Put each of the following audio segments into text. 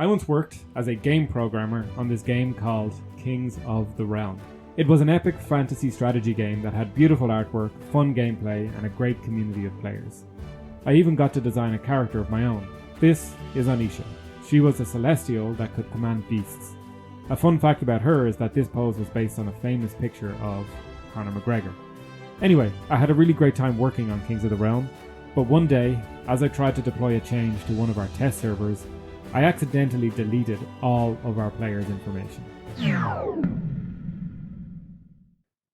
I once worked as a game programmer on this game called Kings of the Realm. It was an epic fantasy strategy game that had beautiful artwork, fun gameplay, and a great community of players. I even got to design a character of my own. This is Anisha. She was a celestial that could command beasts. A fun fact about her is that this pose was based on a famous picture of Conor McGregor. Anyway, I had a really great time working on Kings of the Realm, but one day, as I tried to deploy a change to one of our test servers, I accidentally deleted all of our players' information.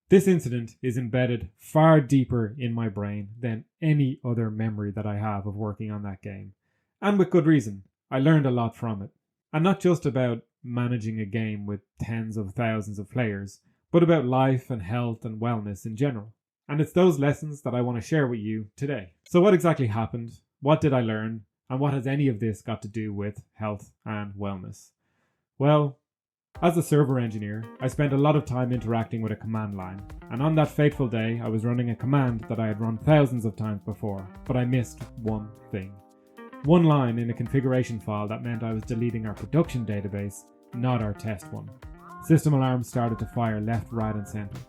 This incident is embedded far deeper in my brain than any other memory that I have of working on that game. And with good reason. I learned a lot from it. And not just about managing a game with tens of thousands of players, but about life and health and wellness in general. And it's those lessons that I want to share with you today. So what exactly happened? What did I learn? And what has any of this got to do with health and wellness? Well, as a server engineer, I spent a lot of time interacting with a command line, and on that fateful day I was running a command that I had run thousands of times before, but I missed one thing. One line in a configuration file that meant I was deleting our production database, not our test one. System alarms started to fire left, right and centre.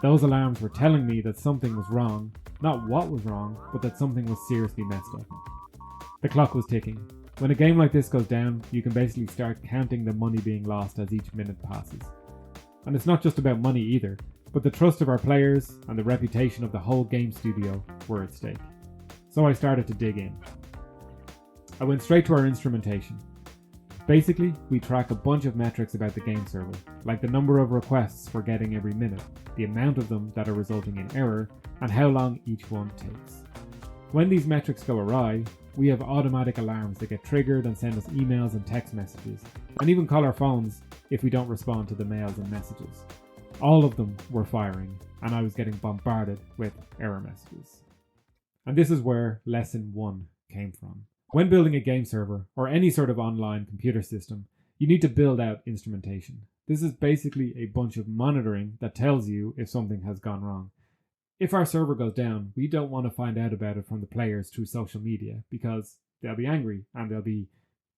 Those alarms were telling me that something was wrong, not what was wrong, but that something was seriously messed up. The clock was ticking. When a game like this goes down, you can basically start counting the money being lost as each minute passes. And it's not just about money either, but the trust of our players and the reputation of the whole game studio were at stake. So I started to dig in. I went straight to our instrumentation. Basically, we track a bunch of metrics about the game server, like the number of requests we're getting every minute, the amount of them that are resulting in error, and how long each one takes. When these metrics go awry, we have automatic alarms that get triggered and send us emails and text messages, and even call our phones if we don't respond to the mails and messages. All of them were firing, and I was getting bombarded with error messages. And this is where lesson 1 came from. When building a game server, or any sort of online computer system, you need to build out instrumentation. This is basically a bunch of monitoring that tells you if something has gone wrong. If our server goes down, we don't want to find out about it from the players through social media because they'll be angry and they'll be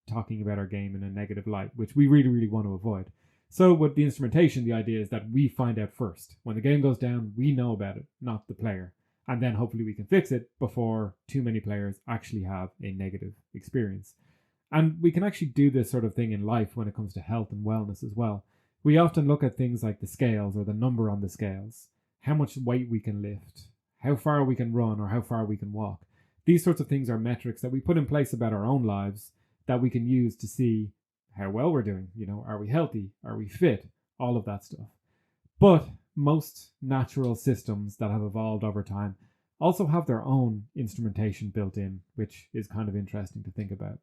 talking about our game in a negative light, which we really want to avoid. So with the instrumentation, the idea is that we find out first. When the game goes down, we know about it, not the player. And then hopefully we can fix it before too many players actually have a negative experience. And we can actually do this sort of thing in life when it comes to health and wellness as well. We often look at things like the scales or the number on the scales, how much weight we can lift, how far we can run or how far we can walk. These sorts of things are metrics that we put in place about our own lives that we can use to see how well we're doing. Are we healthy? Are we fit? All of that stuff. But most natural systems that have evolved over time also have their own instrumentation built in, which is kind of interesting to think about.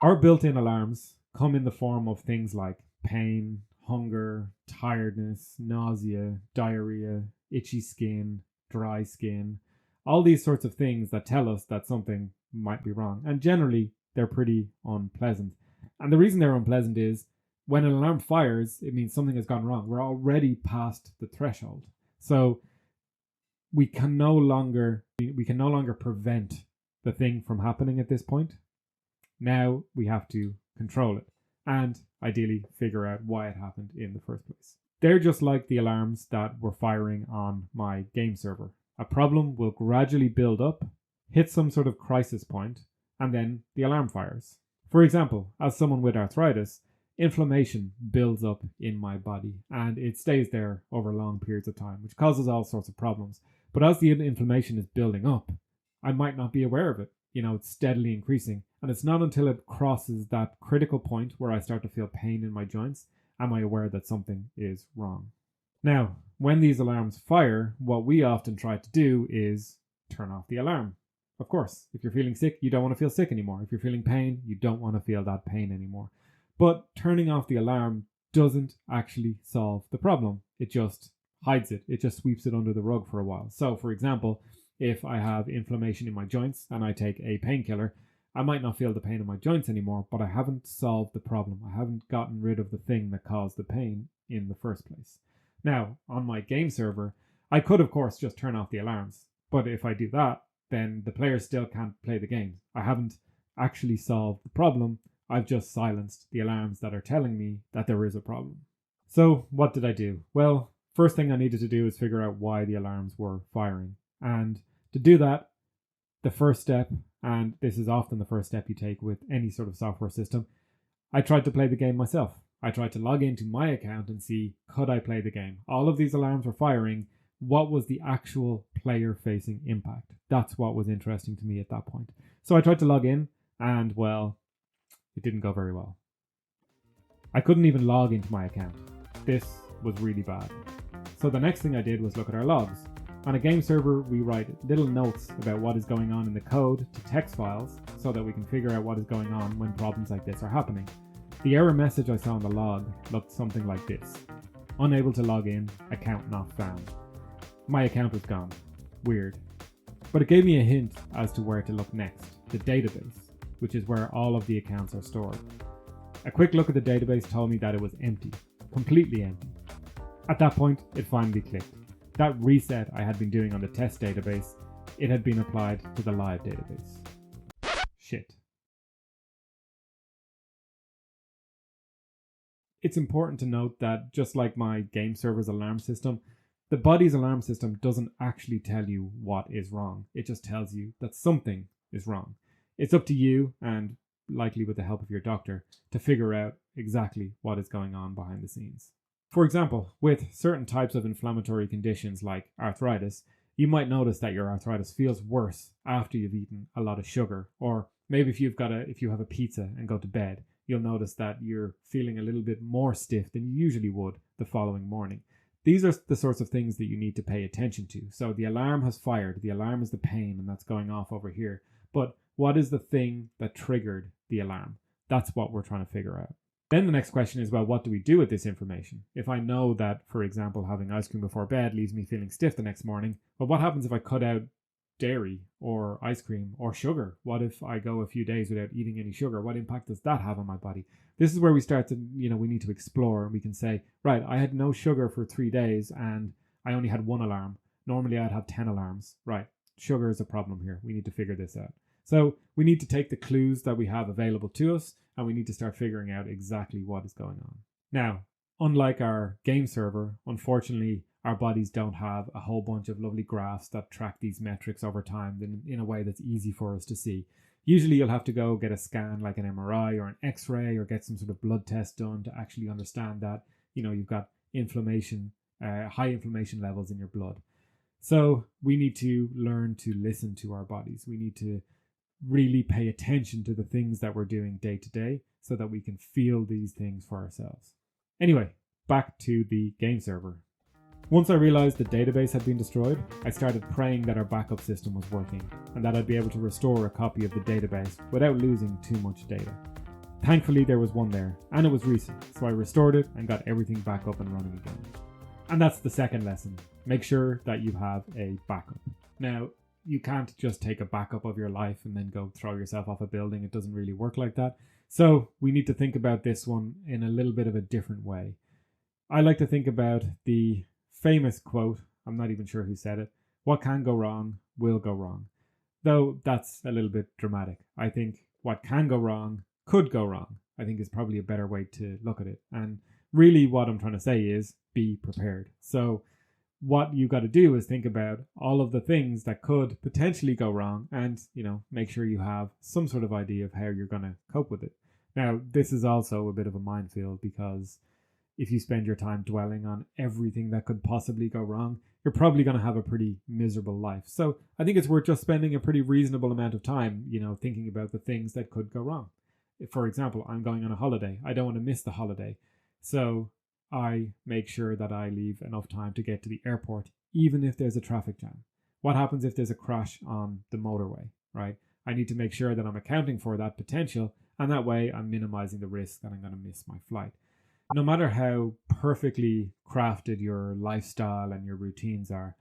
Our built-in alarms come in the form of things like pain, hunger, tiredness, nausea, diarrhea, itchy skin, dry skin, all these sorts of things that tell us that something might be wrong. And generally, they're pretty unpleasant. And the reason they're unpleasant is when an alarm fires, it means something has gone wrong. We're already past the threshold. So we can no longer prevent the thing from happening at this point. Now we have to control it and ideally figure out why it happened in the first place. They're just like the alarms that were firing on my game server. A problem will gradually build up, hit some sort of crisis point, and then the alarm fires. For example, as someone with arthritis, inflammation builds up in my body and it stays there over long periods of time, which causes all sorts of problems. But as the inflammation is building up, I might not be aware of it. It's steadily increasing. And it's not until it crosses that critical point where I start to feel pain in my joints am I aware that something is wrong. Now, when these alarms fire, what we often try to do is turn off the alarm. Of course, if you're feeling sick, you don't want to feel sick anymore. If you're feeling pain, you don't want to feel that pain anymore. But turning off the alarm doesn't actually solve the problem. It just hides it. It just sweeps it under the rug for a while. So, for example, if I have inflammation in my joints and I take a painkiller, I might not feel the pain in my joints anymore, but I haven't solved the problem. I haven't gotten rid of the thing that caused the pain in the first place. Now, on my game server, I could, of course, just turn off the alarms. But if I do that, then the players still can't play the game. I haven't actually solved the problem. I've just silenced the alarms that are telling me that there is a problem. So what did I do? Well, first thing I needed to do is figure out why the alarms were firing. And to do that, the first step, and this is often the first step you take with any sort of software system, I tried to play the game myself. I tried to log into my account and see, could I play the game? All of these alarms were firing. What was the actual player-facing impact? That's what was interesting to me at that point. So I tried to log in, and well, it didn't go very well. I couldn't even log into my account. This was really bad. So the next thing I did was look at our logs. On a game server, we write little notes about what is going on in the code to text files so that we can figure out what is going on when problems like this are happening. The error message I saw in the log looked something like this. Unable to log in, account not found. My account was gone. Weird. But it gave me a hint as to where to look next, the database, which is where all of the accounts are stored. A quick look at the database told me that it was empty, completely empty. At that point, it finally clicked. That reset I had been doing on the test database, it had been applied to the live database. Shit. It's important to note that just like my game server's alarm system, the body's alarm system doesn't actually tell you what is wrong. It just tells you that something is wrong. It's up to you, and likely with the help of your doctor, to figure out exactly what is going on behind the scenes. For example, with certain types of inflammatory conditions like arthritis, you might notice that your arthritis feels worse after you've eaten a lot of sugar, or maybe if you have a pizza and go to bed, you'll notice that you're feeling a little bit more stiff than you usually would the following morning. These are the sorts of things that you need to pay attention to. So the alarm has fired, the alarm is the pain, and that's going off over here. But what is the thing that triggered the alarm? That's what we're trying to figure out. Then the next question is, well, what do we do with this information? If I know that, for example, having ice cream before bed leaves me feeling stiff the next morning, well, what happens if I cut out dairy or ice cream or sugar? What if I go a few days without eating any sugar? What impact does that have on my body? This is where we start to, we need to explore, and we can say, right, I had no sugar for 3 days and I only had one alarm. Normally I'd have 10 alarms. Right, sugar is a problem here. We need to figure this out. So we need to take the clues that we have available to us, and we need to start figuring out exactly what is going on. Now, unlike our game server, unfortunately, our bodies don't have a whole bunch of lovely graphs that track these metrics over time in a way that's easy for us to see. Usually you'll have to go get a scan like an MRI or an X-ray, or get some sort of blood test done to actually understand that, you've got inflammation, high inflammation levels in your blood. So we need to learn to listen to our bodies. We need to really pay attention to the things that we're doing day to day so that we can feel these things for ourselves. Anyway, back to the game server. Once I realized the database had been destroyed, I started praying that our backup system was working and that I'd be able to restore a copy of the database without losing too much data. Thankfully, there was one there, and it was recent, so I restored it and got everything back up and running again. And that's the second lesson. Make sure that you have a backup. Now, you can't just take a backup of your life and then go throw yourself off a building. It doesn't really work like that. So we need to think about this one in a little bit of a different way. I like to think about the famous quote, I'm not even sure who said it, what can go wrong will go wrong. Though that's a little bit dramatic. I think what can go wrong could go wrong, I think is probably a better way to look at it. And really what I'm trying to say is be prepared. So what you got to do is think about all of the things that could potentially go wrong and, make sure you have some sort of idea of how you're going to cope with it. Now, this is also a bit of a minefield, because if you spend your time dwelling on everything that could possibly go wrong, you're probably going to have a pretty miserable life. So I think it's worth just spending a pretty reasonable amount of time, thinking about the things that could go wrong. If, for example, I'm going on a holiday, I don't want to miss the holiday. So I make sure that I leave enough time to get to the airport, even if there's a traffic jam. What happens if there's a crash on the motorway, right? I need to make sure that I'm accounting for that potential, and that way I'm minimizing the risk that I'm going to miss my flight. No matter how perfectly crafted your lifestyle and your routines are,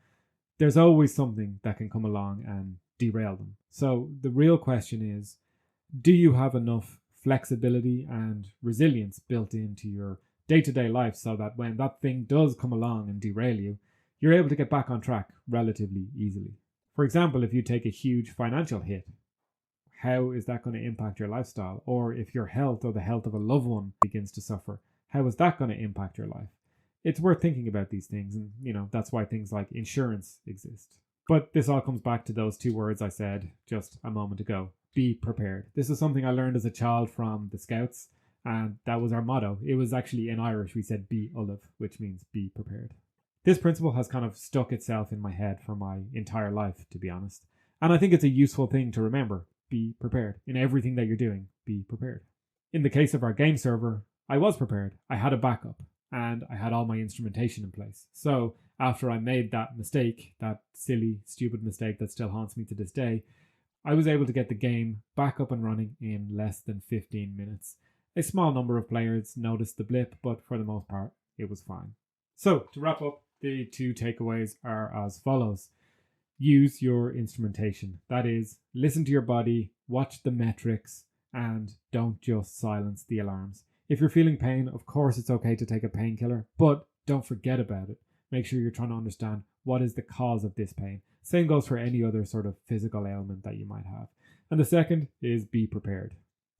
there's always something that can come along and derail them. So the real question is, do you have enough flexibility and resilience built into your day-to-day life so that when that thing does come along and derail you, you're able to get back on track relatively easily? For example, if you take a huge financial hit, how is that going to impact your lifestyle? Or if your health or the health of a loved one begins to suffer, how is that going to impact your life? It's worth thinking about these things, and that's why things like insurance exist. But this all comes back to those two words I said just a moment ago: be prepared. This is something I learned as a child from the Scouts, and that was our motto. It was actually in Irish, we said be ullave, which means be prepared. This principle has kind of stuck itself in my head for my entire life, to be honest. And I think it's a useful thing to remember. Be prepared. In everything that you're doing, be prepared. In the case of our game server, I was prepared. I had a backup, and I had all my instrumentation in place. So after I made that mistake, that silly, stupid mistake that still haunts me to this day, I was able to get the game back up and running in less than 15 minutes. A small number of players noticed the blip, but for the most part, it was fine. So to wrap up, the two takeaways are as follows. Use your instrumentation. That is, listen to your body, watch the metrics, and don't just silence the alarms. If you're feeling pain, of course it's okay to take a painkiller, but don't forget about it. Make sure you're trying to understand what is the cause of this pain. Same goes for any other sort of physical ailment that you might have. And the second is be prepared.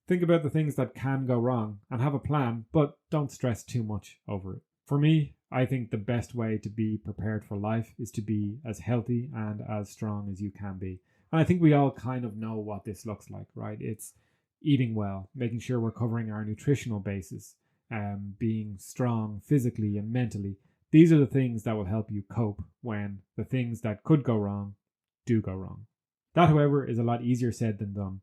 Think about the things that can go wrong and have a plan, but don't stress too much over it. For me, I think the best way to be prepared for life is to be as healthy and as strong as you can be. And I think we all kind of know what this looks like, right? It's eating well, making sure we're covering our nutritional basis, being strong physically and mentally. These are the things that will help you cope when the things that could go wrong do go wrong. That, however, is a lot easier said than done,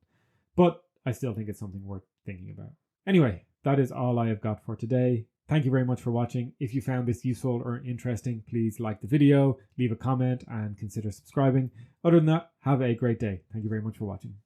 but I still think it's something worth thinking about. Anyway, that is all I have got for today. Thank you very much for watching. If you found this useful or interesting, please like the video, leave a comment, and consider subscribing. Other than that, have a great day. Thank you very much for watching.